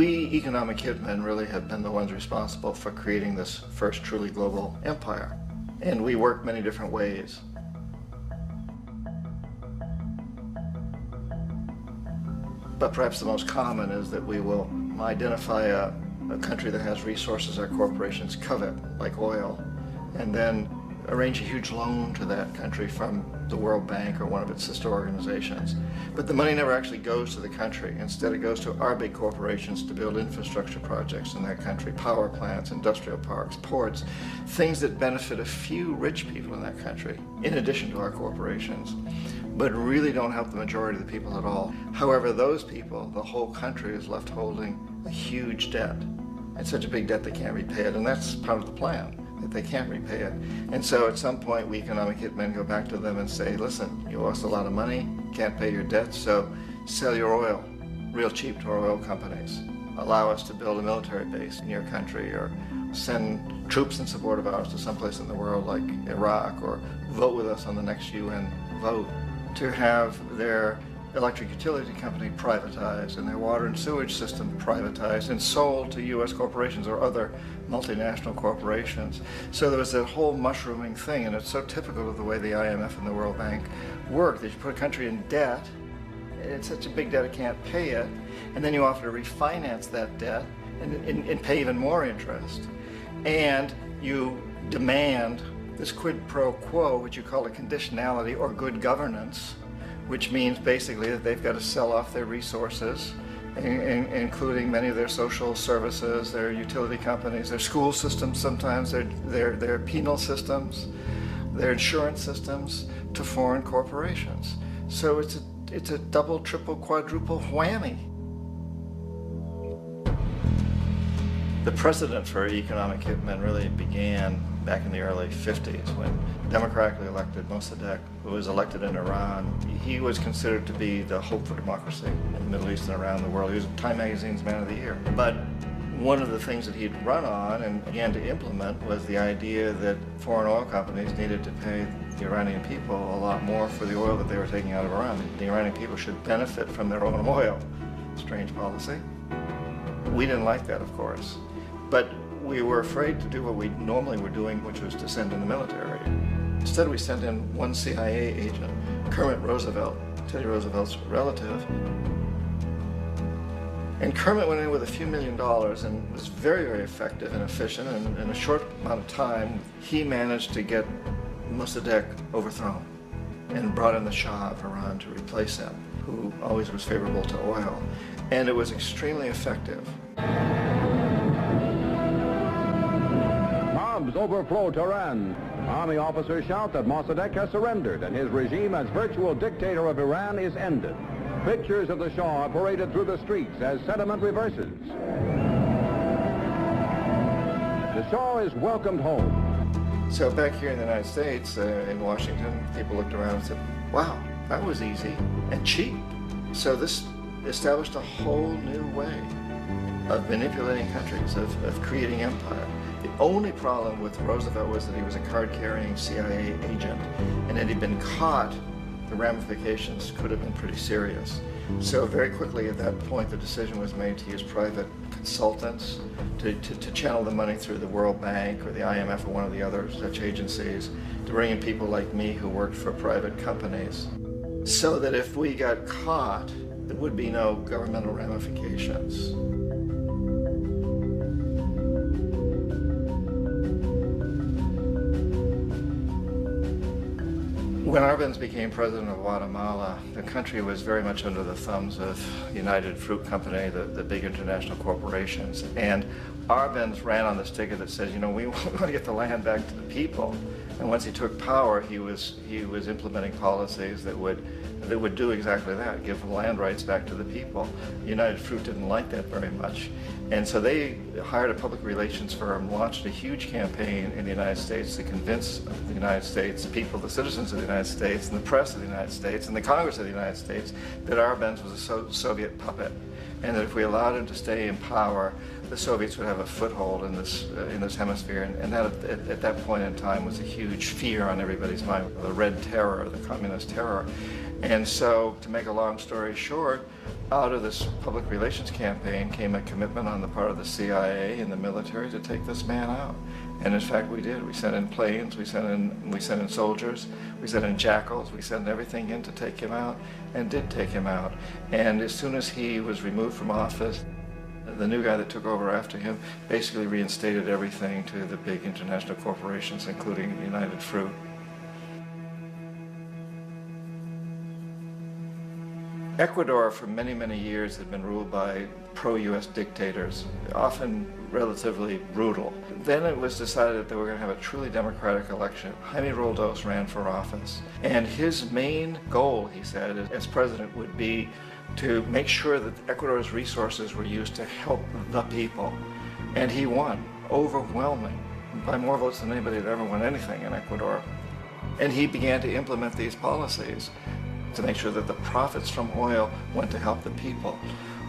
We economic hitmen really have been the ones responsible for creating this first truly global empire. And we work many different ways. But perhaps the most common is that we will identify a country that has resources our corporations covet, like oil, and then arrange a huge loan to that country from the World Bank or one of its sister organizations. But the money never actually goes to the country. Instead, it goes to our big corporations to build infrastructure projects in that country, power plants, industrial parks, ports, things that benefit a few rich people in that country, in addition to our corporations, but really don't help the majority of the people at all. However, those people, the whole country is left holding a huge debt. It's such a big debt they can't repay it, and that's part of the plan, that they can't repay it. And so at some point, we economic hitmen go back to them and say, listen, you owe us a lot of money, can't pay your debt, so sell your oil real cheap to our oil companies. Allow us to build a military base in your country, or send troops in support of ours to someplace in the world like Iraq, or vote with us on the next UN vote. To have their electric utility company privatized and their water and sewage system privatized and sold to U.S. corporations or other multinational corporations. So there was that whole mushrooming thing, and it's so typical of the way the IMF and the World Bank work, that you put a country in debt, it's such a big debt it can't pay it, and then you offer to refinance that debt and pay even more interest. And you demand this quid pro quo, which you call a conditionality or good governance, which means basically that they've got to sell off their resources, including many of their social services, their utility companies, their school systems sometimes, their penal systems, their insurance systems, to foreign corporations. So it's a double, triple, quadruple whammy. The precedent for economic hitmen really began back in the early 50s when democratically elected Mossadegh, who was elected in Iran, he was considered to be the hope for democracy in the Middle East and around the world. He was Time Magazine's Man of the Year. But one of the things that he'd run on and began to implement was the idea that foreign oil companies needed to pay the Iranian people a lot more for the oil that they were taking out of Iran. The Iranian people should benefit from their own oil. Strange policy. We didn't like that, of course. But we were afraid to do what we normally were doing, which was to send in the military. Instead, we sent in one CIA agent, Kermit Roosevelt, Teddy Roosevelt's relative. And Kermit went in with a few $1 million and was very, very effective and efficient. And in a short amount of time, he managed to get Mossadegh overthrown and brought in the Shah of Iran to replace him, who always was favorable to oil. And it was extremely effective. Bombs overflow Tehran. Army officers shout that Mossadegh has surrendered and his regime as virtual dictator of Iran is ended. Pictures of the Shah are paraded through the streets as sentiment reverses. The Shah is welcomed home. So back here in the United States, in Washington, people looked around and said, wow, that was easy and cheap. So this established a whole new way of manipulating countries, of creating empire. The only problem with Roosevelt was that he was a card-carrying CIA agent, and had he been caught, the ramifications could have been pretty serious. So very quickly at that point, the decision was made to use private consultants to channel the money through the World Bank or the IMF or one of the other such agencies, to bring in people like me who worked for private companies, so that if we got caught, there would be no governmental ramifications. When Arbenz became president of Guatemala, the country was very much under the thumbs of United Fruit Company, the big international corporations. And Arbenz ran on this ticket that says, you know, we want to get the land back to the people. And once he took power, he was implementing policies that would do exactly that, give the land rights back to the people. United Fruit didn't like that very much. And so they hired a public relations firm, launched a huge campaign in the United States to convince the United States people, the citizens of the United States, and the press of the United States, and the Congress of the United States, that Arbenz was a Soviet puppet, and that if we allowed him to stay in power, the Soviets would have a foothold in this hemisphere. And that at that point in time was a huge fear on everybody's mind, the Red Terror, the Communist Terror. And so, to make a long story short, out of this public relations campaign came a commitment on the part of the CIA and the military to take this man out. And in fact, we did. We sent in planes, we sent in soldiers, we sent in jackals, we sent everything in to take him out, and did take him out. And as soon as he was removed from office, the new guy that took over after him basically reinstated everything to the big international corporations, including United Fruit. Ecuador for many, many years had been ruled by pro-US dictators, often relatively brutal. Then it was decided that they were going to have a truly democratic election. Jaime Roldos ran for office, and his main goal, he said, as president would be to make sure that Ecuador's resources were used to help the people. And he won, overwhelming, by more votes than anybody had ever won anything in Ecuador. And he began to implement these policies to make sure that the profits from oil went to help the people.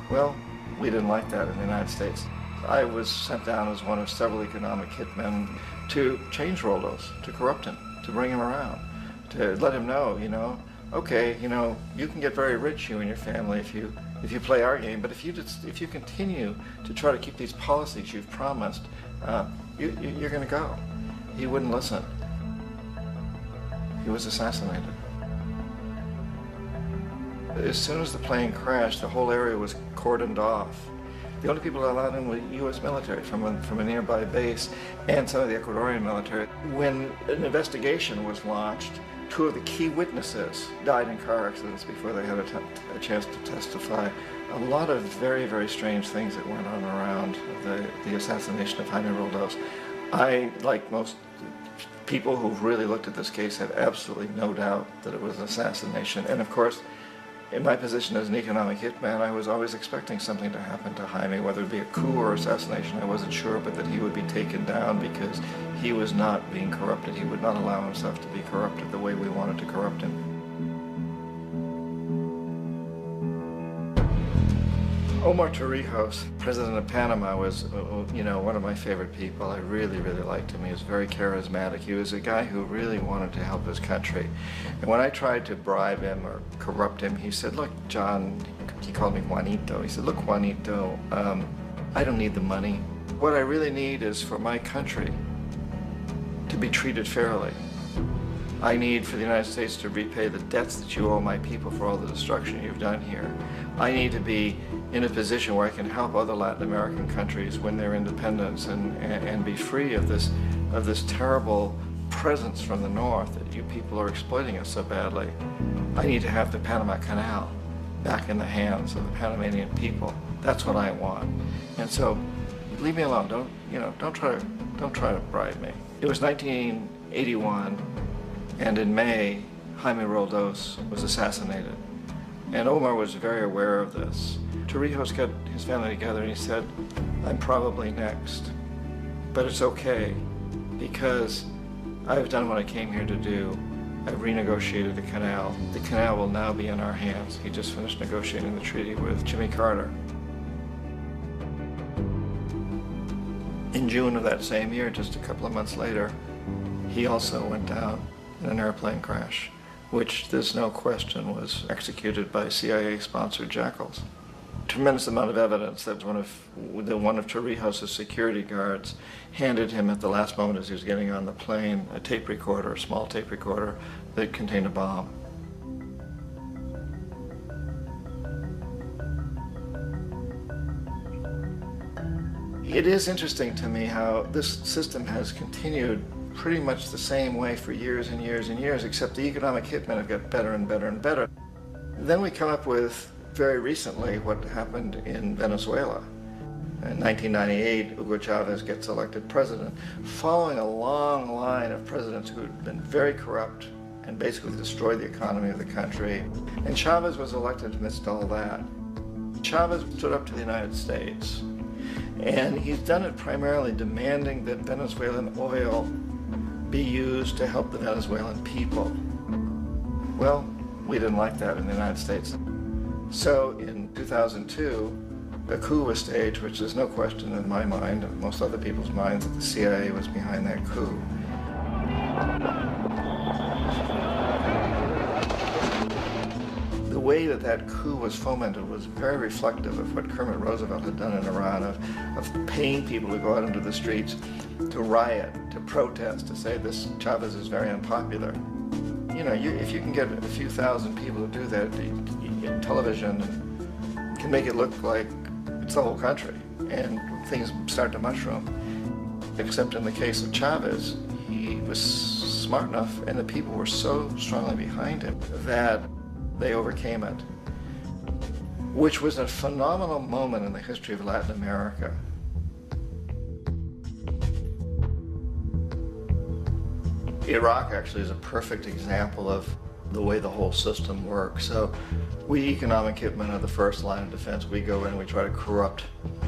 Well, we didn't like that in the United States. I was sent down as one of several economic hitmen to change Roldos, to corrupt him, to bring him around, to let him know, okay, you can get very rich, you and your family, if you play our game, but if you continue to try to keep these policies you've promised, you're going to go. He wouldn't listen. He was assassinated. As soon as the plane crashed, the whole area was cordoned off. The only people allowed in were U.S. military from a nearby base and some of the Ecuadorian military. When an investigation was launched, two of the key witnesses died in car accidents before they had a chance to testify. A lot of very, very strange things that went on around the assassination of Jaime Roldos. I, like most people who've really looked at this case, have absolutely no doubt that it was an assassination. And of course, in my position as an economic hitman, I was always expecting something to happen to Jaime, whether it be a coup or assassination, I wasn't sure, but that he would be taken down because he was not being corrupted. He would not allow himself to be corrupted the way we wanted to corrupt him. Omar Torrijos, president of Panama, was, one of my favorite people. I really, really liked him. He was very charismatic. He was a guy who really wanted to help his country. And when I tried to bribe him or corrupt him, he said, look, John, he called me Juanito. He said, look, Juanito, I don't need the money. What I really need is for my country to be treated fairly. I need for the United States to repay the debts that you owe my people for all the destruction you've done here. I need to be in a position where I can help other Latin American countries win their independence and be free of this terrible presence from the north that you people are exploiting us so badly. I need to have the Panama Canal back in the hands of the Panamanian people. That's what I want. And so, leave me alone. Don't try to bribe me. It was 1981. And in May, Jaime Roldos was assassinated. And Omar was very aware of this. Torrijos got his family together and he said, I'm probably next, but it's okay because I've done what I came here to do. I've renegotiated the canal. The canal will now be in our hands. He just finished negotiating the treaty with Jimmy Carter. In June of that same year, just a couple of months later, he also went down in an airplane crash, which there's no question was executed by CIA-sponsored jackals. Tremendous amount of evidence that one of Torrijos' security guards handed him at the last moment as he was getting on the plane a tape recorder, a small tape recorder that contained a bomb. It is interesting to me how this system has continued pretty much the same way for years and years and years, except the economic hitmen have got better and better and better. Then we come up with, very recently, what happened in Venezuela. In 1998, Hugo Chavez gets elected president, following a long line of presidents who had been very corrupt and basically destroyed the economy of the country. And Chavez was elected amidst all that. Chavez stood up to the United States, and he's done it primarily demanding that Venezuelan oil be used to help the Venezuelan people. Well, we didn't like that in the United States. So in 2002, a coup was staged, which there's no question in my mind, and most other people's minds, that the CIA was behind that coup. way that that coup was fomented was very reflective of what Kermit Roosevelt had done in Iran, of paying people to go out into the streets to riot, to protest, to say this Chavez is very unpopular. You know, if you can get a few thousand people to do that, television can make it look like it's the whole country, and things start to mushroom. Except in the case of Chavez, he was smart enough, and the people were so strongly behind him that they overcame it, which was a phenomenal moment in the history of Latin America. Iraq actually is a perfect example of the way the whole system works. So we economic hitmen are the first line of defense. We go in, we try to corrupt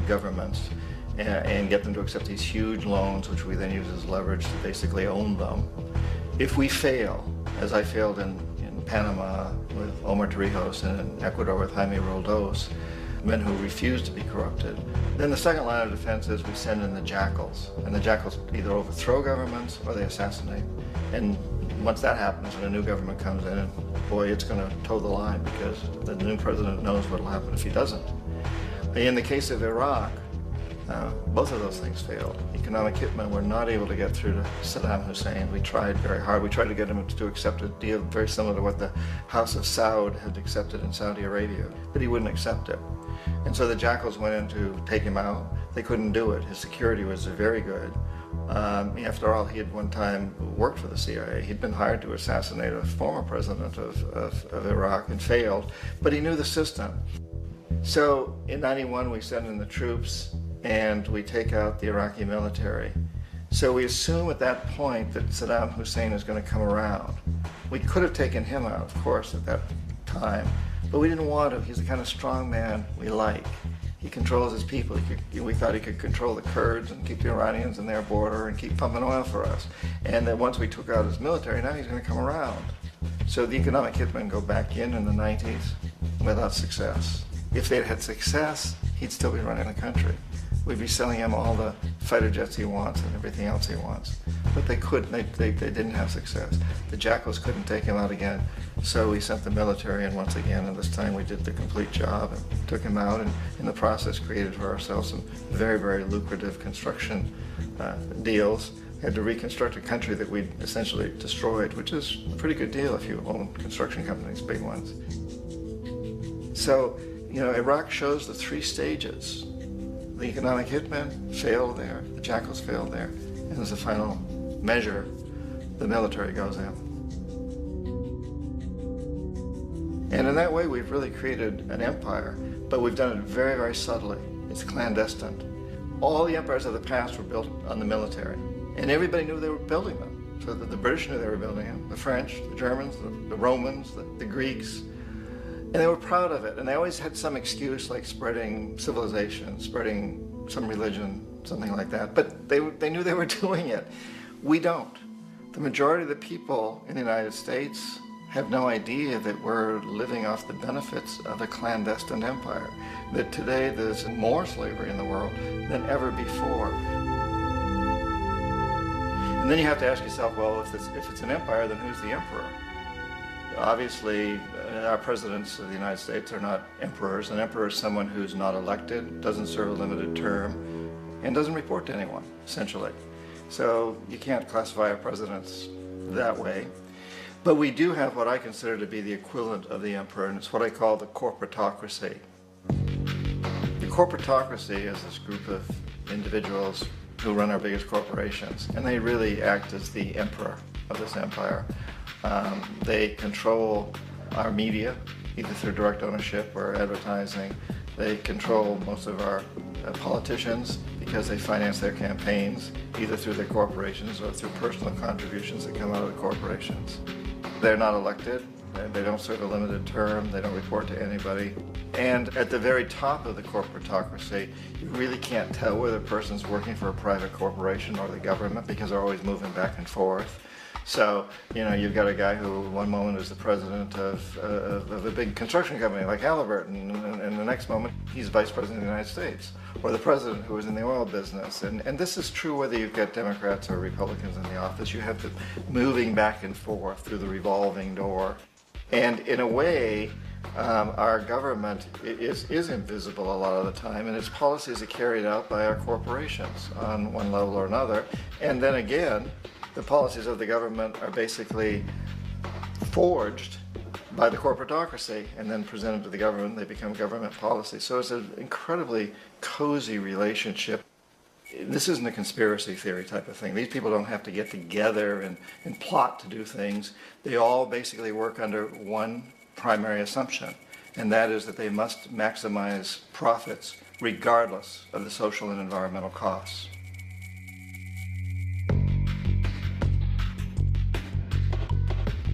governments and get them to accept these huge loans, which we then use as leverage to basically own them. If we fail, as I failed in Panama with Omar Torrijos and in Ecuador with Jaime Roldos, men who refuse to be corrupted, then the second line of defense is we send in the jackals. And the jackals either overthrow governments or they assassinate. And once that happens and a new government comes in, boy, it's going to toe the line because the new president knows what will happen if he doesn't. In the case of Iraq, both of those things failed. Economic hitmen were not able to get through to Saddam Hussein. We tried very hard. We tried to get him to accept a deal very similar to what the House of Saud had accepted in Saudi Arabia, but he wouldn't accept it. And so the jackals went in to take him out. They couldn't do it. His security was very good. After all, he had one time worked for the CIA. He'd been hired to assassinate a former president of Iraq and failed, but he knew the system. So in '91, we send in the troops and we take out the Iraqi military. So we assume at that point that Saddam Hussein is going to come around. We could have taken him out, of course, at that time, but we didn't want him. He's the kind of strong man we like. He controls his people. We thought he could control the Kurds and keep the Iranians in their border and keep pumping oil for us. And that once we took out his military, now he's going to come around. So the economic hitmen go back in the 90s without success. If they'd had success, he'd still be running the country. We'd be selling him all the fighter jets he wants and everything else he wants. But they couldn't, they didn't have success. The jackals couldn't take him out again, so we sent the military in once again, and this time we did the complete job and took him out, and in the process created for ourselves some very, very lucrative construction deals. We had to reconstruct a country that we'd essentially destroyed, which is a pretty good deal if you own construction companies, big ones. So, you know, Iraq shows the three stages. The economic hitmen failed there, the jackals failed there, and as a final measure, the military goes in. And in that way, we've really created an empire, but we've done it very, very subtly. It's clandestine. All the empires of the past were built on the military, and everybody knew they were building them. So the British knew they were building them, the French, the Germans, the Romans, the Greeks. And they were proud of it, and they always had some excuse like spreading civilization, spreading some religion, something like that. But they knew they were doing it. We don't. The majority of the people in the United States have no idea that we're living off the benefits of a clandestine empire, that today there's more slavery in the world than ever before. And then you have to ask yourself, well, if it's an empire, then who's the emperor? Obviously, our presidents of the United States are not emperors. An emperor is someone who's not elected, doesn't serve a limited term, and doesn't report to anyone, essentially. So you can't classify our presidents that way. But we do have what I consider to be the equivalent of the emperor, and it's what I call the corporatocracy. The corporatocracy is this group of individuals who run our biggest corporations, and they really act as the emperor of this empire. They control our media, either through direct ownership or advertising. They control most of our politicians because they finance their campaigns, either through their corporations or through personal contributions that come out of the corporations. They're not elected, they don't serve a limited term, they don't report to anybody. And at the very top of the corporatocracy, you really can't tell whether a person's working for a private corporation or the government because they're always moving back and forth. So, you know, you've got a guy who one moment is the president of a big construction company like Halliburton, and the next moment he's vice president of the United States, or the president who is in the oil business. And this is true whether you've got Democrats or Republicans in the office. You have the moving back and forth through the revolving door. And in a way, our government is invisible a lot of the time, and its policies are carried out by our corporations on one level or another. And then again, the policies of the government are basically forged by the corporatocracy and then presented to the government. They become government policy. So it's an incredibly cozy relationship. This isn't a conspiracy theory type of thing. These people don't have to get together and plot to do things. They all basically work under one primary assumption, and that is that they must maximize profits regardless of the social and environmental costs.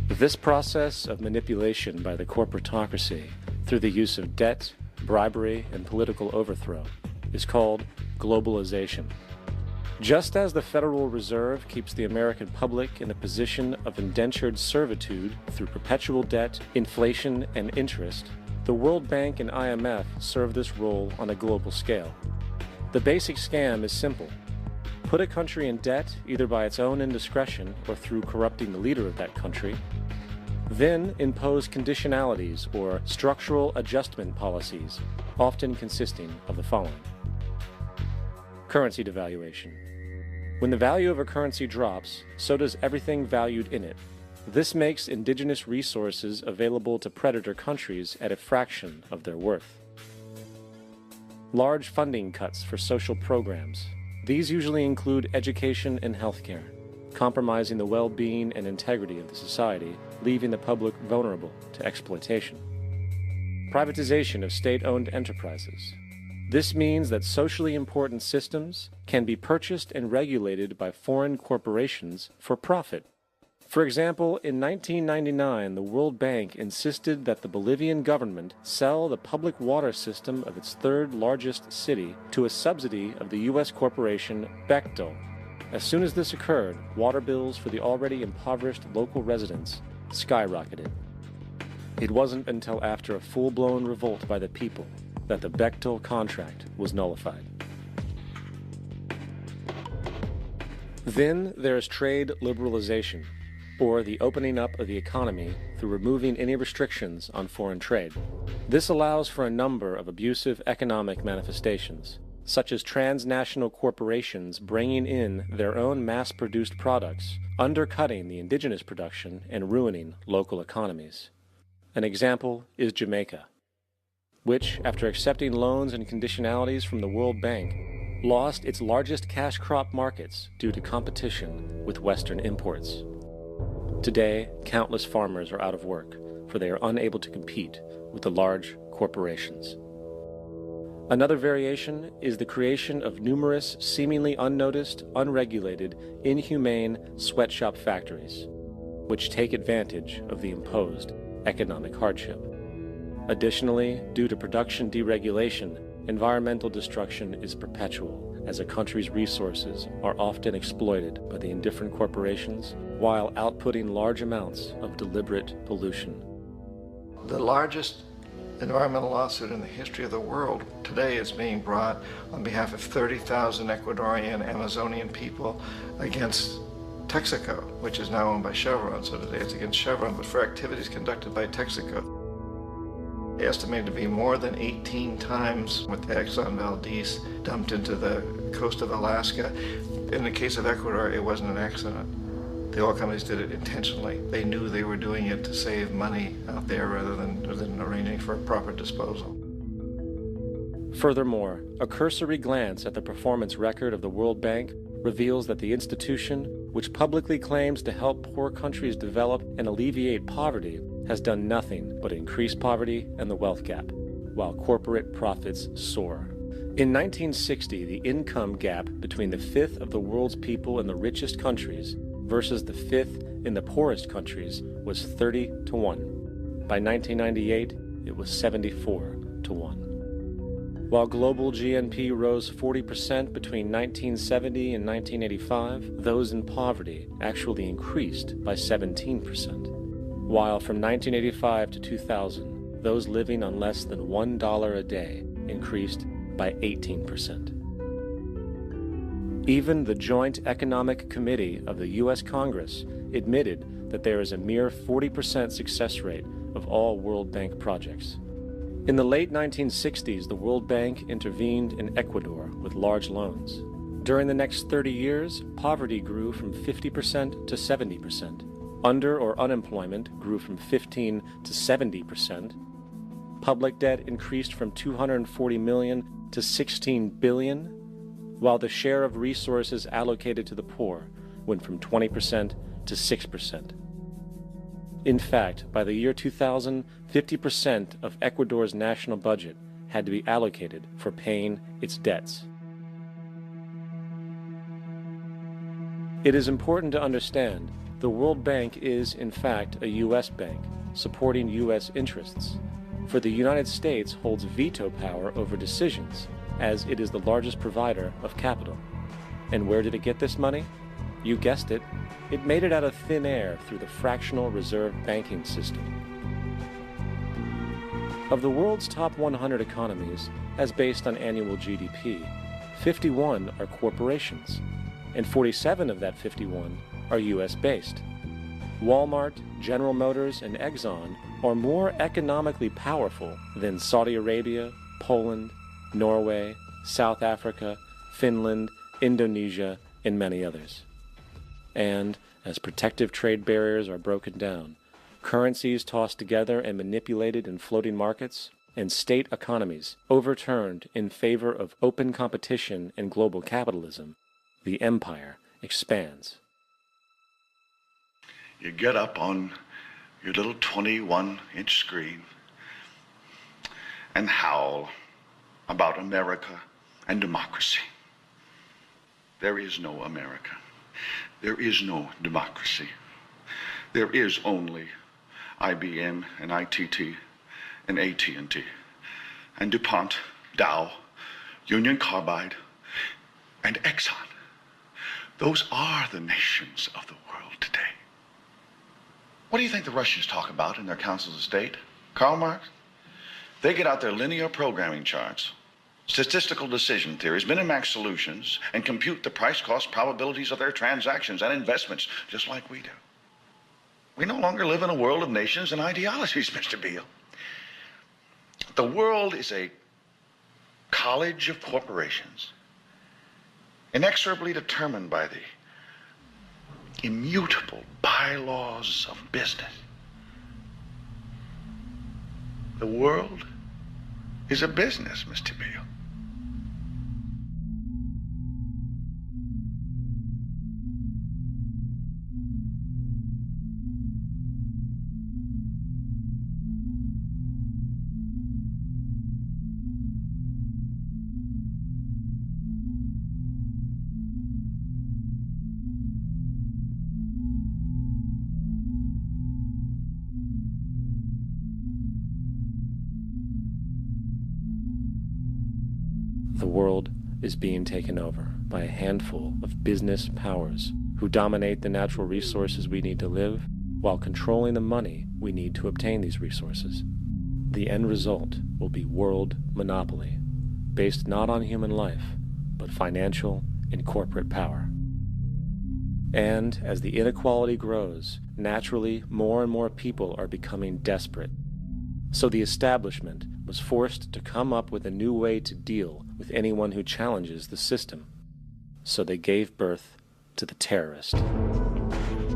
This process of manipulation by the corporatocracy through the use of debt, bribery, and political overthrow is called globalization. Just as the Federal Reserve keeps the American public in a position of indentured servitude through perpetual debt, inflation, and interest, the World Bank and IMF serve this role on a global scale. The basic scam is simple. Put a country in debt either by its own indiscretion or through corrupting the leader of that country, then impose conditionalities or structural adjustment policies, often consisting of the following. Currency devaluation. When the value of a currency drops, so does everything valued in it. This makes indigenous resources available to predator countries at a fraction of their worth. Large funding cuts for social programs. These usually include education and healthcare, compromising the well-being and integrity of the society, leaving the public vulnerable to exploitation. Privatization of state-owned enterprises. This means that socially important systems can be purchased and regulated by foreign corporations for profit. For example, in 1999, the World Bank insisted that the Bolivian government sell the public water system of its third largest city to a subsidy of the U.S. corporation Bechtel. As soon as this occurred, water bills for the already impoverished local residents skyrocketed. It wasn't until after a full-blown revolt by the people that the Bechtel contract was nullified. Then there is trade liberalization, or the opening up of the economy through removing any restrictions on foreign trade. This allows for a number of abusive economic manifestations, such as transnational corporations bringing in their own mass-produced products, undercutting the indigenous production and ruining local economies. An example is Jamaica, which, after accepting loans and conditionalities from the World Bank, lost its largest cash crop markets due to competition with Western imports. Today, countless farmers are out of work, for they are unable to compete with the large corporations. Another variation is the creation of numerous seemingly unnoticed, unregulated, inhumane sweatshop factories, which take advantage of the imposed economic hardship. Additionally, due to production deregulation, environmental destruction is perpetual, as a country's resources are often exploited by the indifferent corporations while outputting large amounts of deliberate pollution. The largest environmental lawsuit in the history of the world today is being brought on behalf of 30,000 Ecuadorian Amazonian people against Texaco, which is now owned by Chevron. So today it's against Chevron, but for activities conducted by Texaco. Estimated to be more than 18 times what the Exxon Valdez dumped into the coast of Alaska. In the case of Ecuador, it wasn't an accident. The oil companies did it intentionally. They knew they were doing it to save money out there rather than arranging for proper disposal. Furthermore, a cursory glance at the performance record of the World Bank reveals that the institution, which publicly claims to help poor countries develop and alleviate poverty, has done nothing but increase poverty and the wealth gap, while corporate profits soar. In 1960, the income gap between the fifth of the world's people in the richest countries versus the fifth in the poorest countries was 30 to 1. By 1998, it was 74 to 1. While global GNP rose 40% between 1970 and 1985, those in poverty actually increased by 17%. While from 1985 to 2000, those living on less than $1 a day increased by 18%. Even the Joint Economic Committee of the U.S. Congress admitted that there is a mere 40% success rate of all World Bank projects. In the late 1960s, the World Bank intervened in Ecuador with large loans. During the next 30 years, poverty grew from 50% to 70%. Under or unemployment grew from 15 to 70%. Public debt increased from 240 million to 16 billion, while the share of resources allocated to the poor went from 20% to 6%. In fact, by the year 2000, 50% of Ecuador's national budget had to be allocated for paying its debts. It is important to understand the World Bank is, in fact, a U.S. bank, supporting U.S. interests. For the United States holds veto power over decisions, as it is the largest provider of capital. And where did it get this money? You guessed it, it made it out of thin air through the fractional reserve banking system. Of the world's top 100 economies, as based on annual GDP, 51 are corporations, and 47 of that 51 are U.S.-based. Walmart, General Motors, and Exxon are more economically powerful than Saudi Arabia, Poland, Norway, South Africa, Finland, Indonesia, and many others. And as protective trade barriers are broken down, currencies tossed together and manipulated in floating markets, and state economies overturned in favor of open competition and global capitalism, the empire expands. You get up on your little 21-inch screen and howl about America and democracy. There is no America. There is no democracy. There is only IBM and ITT and AT&T and DuPont, Dow, Union Carbide, and Exxon. Those are the nations of the world today. What do you think the Russians talk about in their councils of state? Karl Marx? They get out their linear programming charts, statistical decision theories, Minimax solutions, and compute the price-cost probabilities of their transactions and investments, just like we do. We no longer live in a world of nations and ideologies, Mr. Beale. The world is a college of corporations, inexorably determined by the immutable bylaws of business. The world is a business, Mr. Beale. The world is being taken over by a handful of business powers who dominate the natural resources we need to live while controlling the money we need to obtain these resources. The end result will be world monopoly, based not on human life, but financial and corporate power. And as the inequality grows, naturally more and more people are becoming desperate. So the establishment was forced to come up with a new way to deal with anyone who challenges the system. So they gave birth to the terrorist.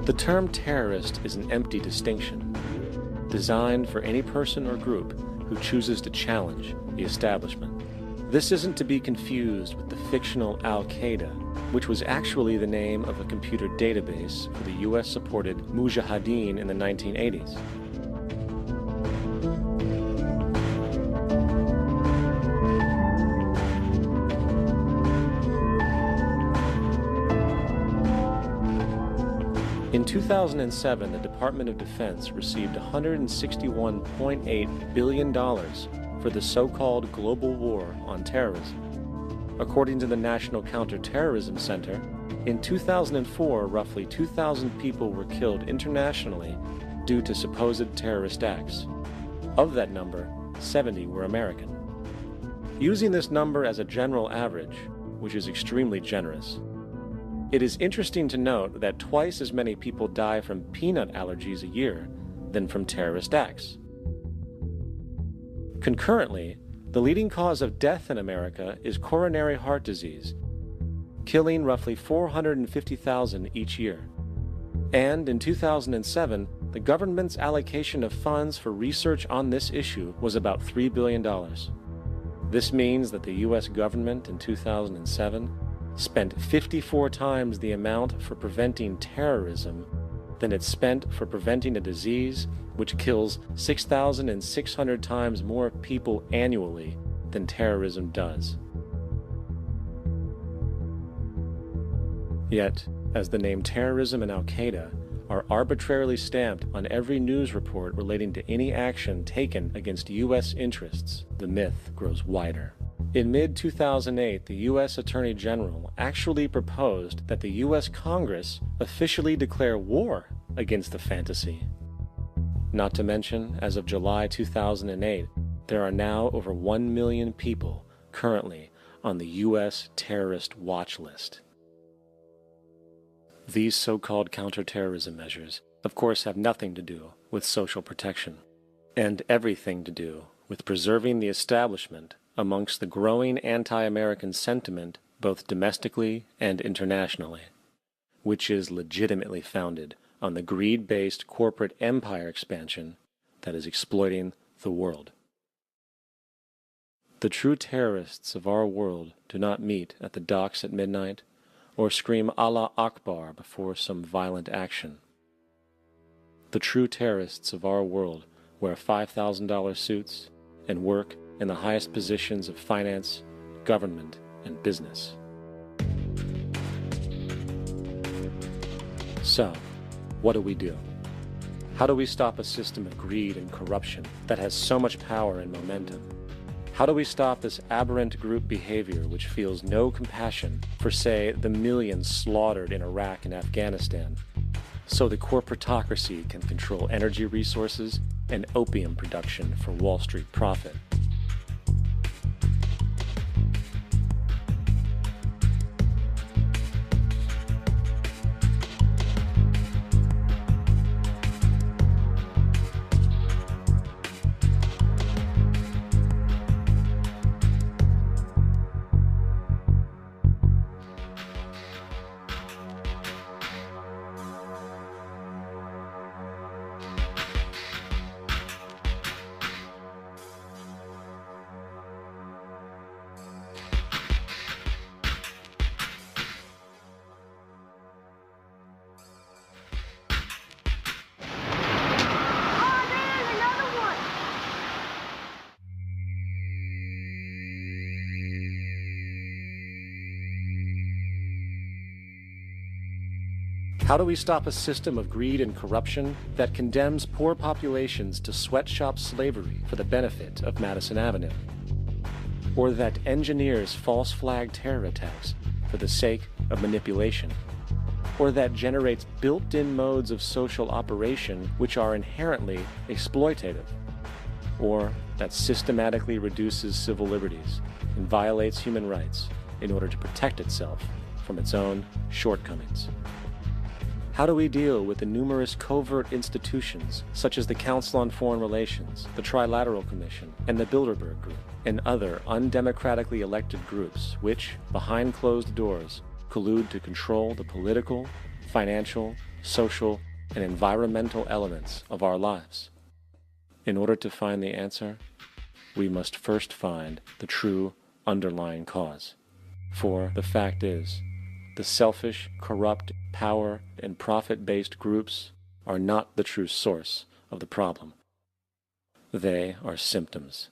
The term terrorist is an empty distinction, designed for any person or group who chooses to challenge the establishment. This isn't to be confused with the fictional Al-Qaeda, which was actually the name of a computer database for the US-supported Mujahideen in the 1980s. In 2007, the Department of Defense received $161.8 billion for the so-called global war on terrorism. According to the National Counterterrorism Center, in 2004, roughly 2,000 people were killed internationally due to supposed terrorist acts. Of that number, 70 were American. Using this number as a general average, which is extremely generous, it is interesting to note that twice as many people die from peanut allergies a year than from terrorist acts. Concurrently, the leading cause of death in America is coronary heart disease, killing roughly 450,000 each year. And in 2007, the government's allocation of funds for research on this issue was about $3 billion. This means that the U.S. government in 2007 spent 54 times the amount for preventing terrorism than it spent for preventing a disease which kills 6,600 times more people annually than terrorism does. Yet, as the name terrorism and Al-Qaeda are arbitrarily stamped on every news report relating to any action taken against U.S. interests, the myth grows wider. In mid-2008, the U.S. Attorney General actually proposed that the U.S. Congress officially declare war against the fantasy. Not to mention, as of July 2008, there are now over 1 million people currently on the U.S. terrorist watch list. These so-called counterterrorism measures, of course, have nothing to do with social protection, and everything to do with preserving the establishment amongst the growing anti-American sentiment both domestically and internationally, which is legitimately founded on the greed-based corporate empire expansion that is exploiting the world. The true terrorists of our world do not meet at the docks at midnight or scream Allah Akbar before some violent action. The true terrorists of our world wear $5,000 suits and work in the highest positions of finance, government, and business. So, what do? How do we stop a system of greed and corruption that has so much power and momentum? How do we stop this aberrant group behavior which feels no compassion for, say, the millions slaughtered in Iraq and Afghanistan, so the corporatocracy can control energy resources and opium production for Wall Street profit? How do we stop a system of greed and corruption that condemns poor populations to sweatshop slavery for the benefit of Madison Avenue? Or that engineers false flag terror attacks for the sake of manipulation? Or that generates built-in modes of social operation which are inherently exploitative? Or that systematically reduces civil liberties and violates human rights in order to protect itself from its own shortcomings? How do we deal with the numerous covert institutions, such as the Council on Foreign Relations, the Trilateral Commission, and the Bilderberg Group, and other undemocratically elected groups which, behind closed doors, collude to control the political, financial, social, and environmental elements of our lives? In order to find the answer, we must first find the true underlying cause. For the fact is, the selfish, corrupt, power, and profit-based groups are not the true source of the problem. They are symptoms.